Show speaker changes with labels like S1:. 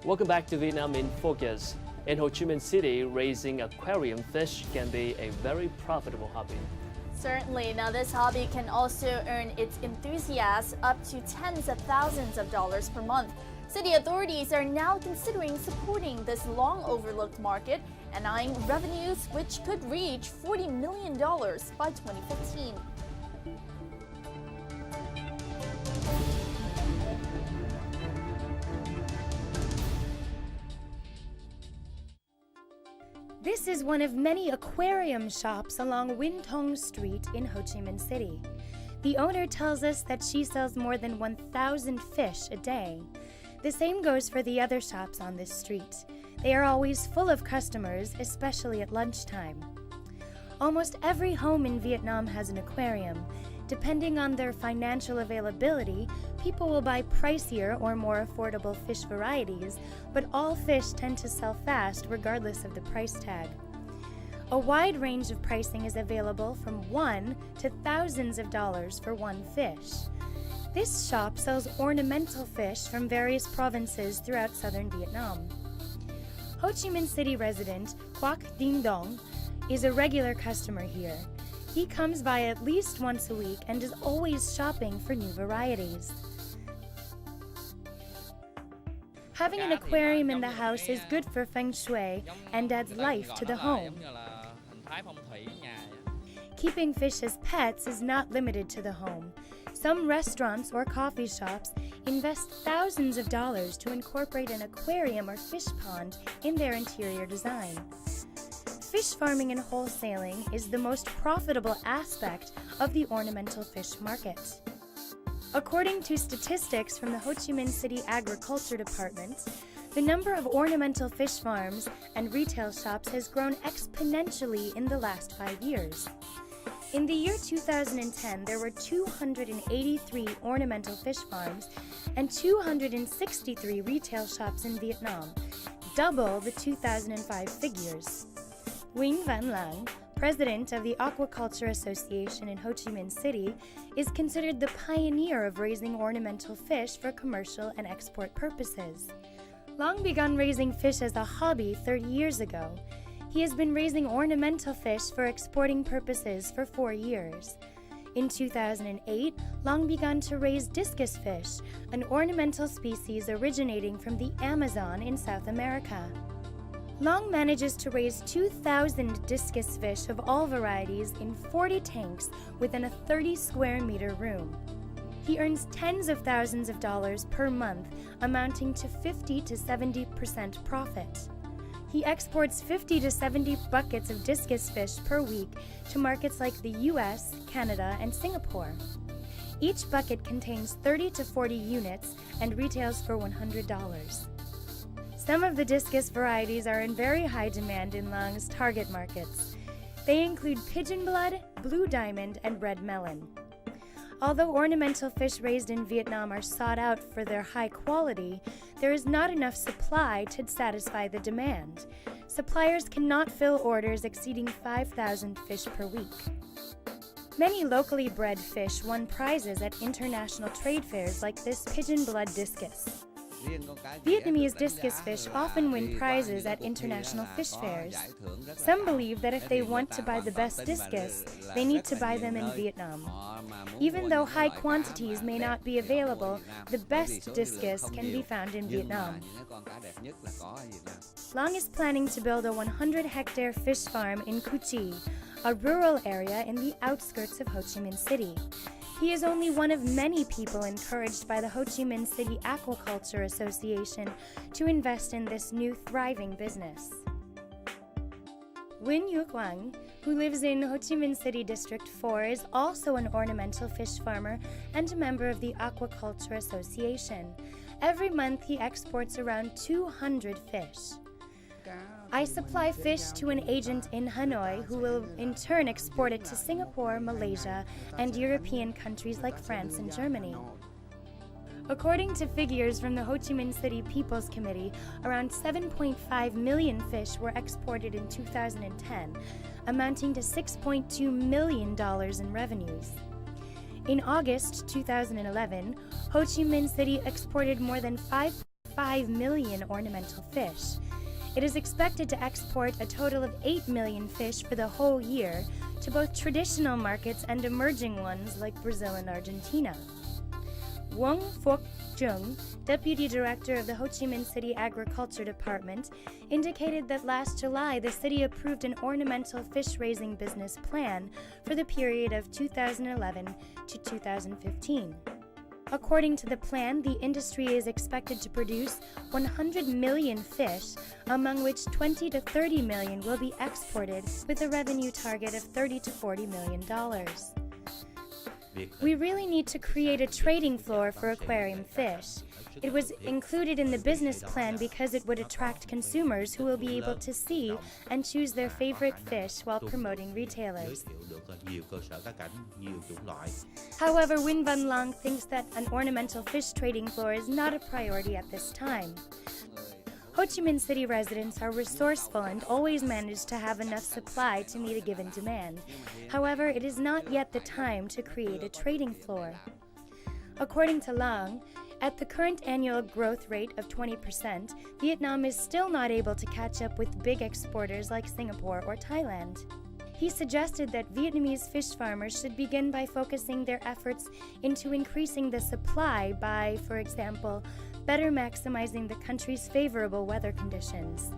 S1: Welcome back to Vietnam in Focus. In Ho Chi Minh City, raising aquarium fish can be a very profitable hobby.
S2: Certainly. Now, this hobby can also earn its enthusiasts up to tens of thousands of dollars per month. City authorities are now considering supporting this long overlooked market and eyeing revenues which could reach $40 million by 2015.
S3: This is one of many aquarium shops along Win Thong Street in Ho Chi Minh City. The owner tells us that she sells more than 1,000 fish a day. The same goes for the other shops on this street. They are always full of customers, especially at lunchtime. Almost every home in Vietnam has an aquarium. Depending on their financial availability, people will buy pricier or more affordable fish varieties, but all fish tend to sell fast regardless of the price tag. A wide range of pricing is available from $1 to thousands of dollars for one fish. This shop sells ornamental fish from various provinces throughout southern Vietnam. Ho Chi Minh City resident Quoc Ding Dong is a regular customer here. He comes by at least once a week and is always shopping for new varieties. Having an aquarium in the house is good for feng shui and adds life to the home. Keeping fish as pets is not limited to the home. Some restaurants or coffee shops invest thousands of dollars to incorporate an aquarium or fish pond in their interior design. Fish farming and wholesaling is the most profitable aspect of the ornamental fish market. According to statistics from the Ho Chi Minh City Agriculture Department, the number of ornamental fish farms and retail shops has grown exponentially in the last 5 years. In the year 2010, there were 283 ornamental fish farms and 263 retail shops in Vietnam, double the 2005 figures. Nguyen Van Lang, president of the Aquaculture Association in Ho Chi Minh City, is considered the pioneer of raising ornamental fish for commercial and export purposes. Long begun raising fish as a hobby 30 years ago, he has been raising ornamental fish for exporting purposes for 4 years. In 2008, Long began to raise discus fish, an ornamental species originating from the Amazon in South America. Long manages to raise 2,000 discus fish of all varieties in 40 tanks within a 30 square meter room. He earns tens of thousands of dollars per month, amounting to 50 to 70% profit. He exports 50 to 70 buckets of discus fish per week to markets like the US, Canada, and Singapore. Each bucket contains 30 to 40 units and retails for $100. Some of the discus varieties are in very high demand in Long's target markets. They include pigeon blood, blue diamond, and red melon. Although ornamental fish raised in Vietnam are sought out for their high quality, there is not enough supply to satisfy the demand. Suppliers cannot fill orders exceeding 5,000 fish per week. Many locally bred fish won prizes at international trade fairs like this pigeon blood discus. Vietnamese discus fish often win prizes at international fish fairs. Some believe that if they want to buy the best discus, they need to buy them in Vietnam. Even though high quantities may not be available, the best discus can be found in Vietnam. Long is planning to build a 100-hectare fish farm in Cu Chi, a rural area in the outskirts of Ho Chi Minh City. He is only one of many people encouraged by the Ho Chi Minh City Aquaculture Association to invest in this new thriving business. Win Yu Quang, who lives in Ho Chi Minh City District 4, is also an ornamental fish farmer and a member of the Aquaculture Association. Every month he exports around 200 fish. I supply fish to an agent in Hanoi who will in turn export it to Singapore, Malaysia, and European countries like France and Germany. According to figures from the Ho Chi Minh City People's Committee, around 7.5 million fish were exported in 2010, amounting to $6.2 million in revenues. In August 2011, Ho Chi Minh City exported more than 5 5 million ornamental fish. It is expected to export a total of 8 million fish for the whole year to both traditional markets and emerging ones like Brazil and Argentina. Wong Phuoc Jung, Deputy Director of the Ho Chi Minh City Agriculture Department, indicated that last July the city approved an ornamental fish-raising business plan for the period of 2011 to 2015. According to the plan, the industry is expected to produce 100 million fish, among which 20 to 30 million will be exported, with a revenue target of $30 to $40 million. We really need to create a trading floor for aquarium fish. It was included in the business plan because it would attract consumers who will be able to see and choose their favorite fish while promoting retailers. However, Win Van Long thinks that an ornamental fish trading floor is not a priority at this time. Ho Chi Minh City residents are resourceful and always manage to have enough supply to meet a given demand. However, it is not yet the time to create a trading floor. According to Long, at the current annual growth rate of 20%, Vietnam is still not able to catch up with big exporters like Singapore or Thailand. He suggested that Vietnamese fish farmers should begin by focusing their efforts into increasing the supply by, for example, better maximizing the country's favorable weather conditions.